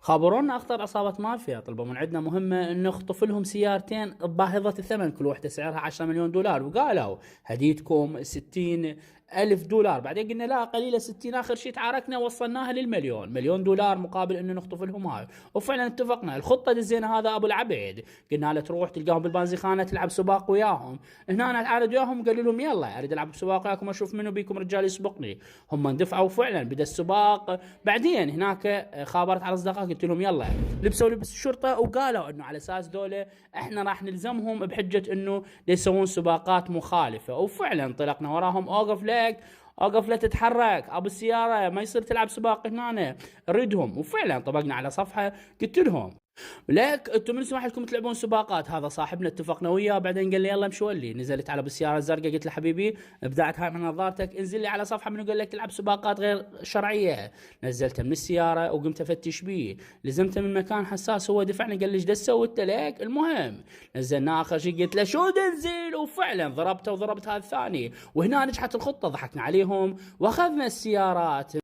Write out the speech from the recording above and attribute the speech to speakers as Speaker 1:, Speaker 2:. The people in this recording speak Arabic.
Speaker 1: خابرونا اخطر عصابة مافيا طلبوا من عندنا مهمة ان نخطف لهم سيارتين باهظة الثمن، كل واحدة سعرها 10 مليون دولار، وقالوا هديتكم 60 ألف دولار. بعدين قلنا لا قليلة 60، آخر شيء تعاركنا وصلناها للمليون، مليون دولار مقابل انه نخطف لهم هاي. وفعلا اتفقنا. الخطة دزينا هذا ابو العبيد، قلنا له تروح تلقاهم بالبنزيخانة تلعب سباق وياهم. هنا انا اتعارض وياهم، قالوا لهم يلا اريد العب سباق وياكم اشوف منو بيكم رجال يسبقني. هم اندفعوا فعلا، بدا السباق. بعدين هناك خابرت على اصدقائي قلت لهم يلا، لبسوا لبس الشرطة وقالوا انه على اساس دولة احنا راح نلزمهم بحجة انه يسوون سباقات مخالفة. وفعلا انطلقنا وراهم، اوقف لك اوقف لا تتحرك ابو السياره، ما يصير تلعب سباق هنا، نريدهم. وفعلا طبقنا على صفحه قلت لهم ليك انتم من سمح لكم تلعبون سباقات؟ هذا صاحبنا اتفقنا وياه. بعدين قال لي يلا مشوا لي. نزلت على بالسياره الزرقاء، قلت له حبيبي ابدعت هاي من نظارتك، انزل لي على صفحه منو قال لك تلعب سباقات غير شرعيه. نزلته من السياره وقمت افتش بيه، لزمته من مكان حساس، هو دفعني قال لي ايش سويت لك. المهم نزلنا اخر شيء قلت له شو تنزل، وفعلا ضربته وضربت هذا الثاني. وهنا نجحت الخطه، ضحكنا عليهم واخذنا السيارات.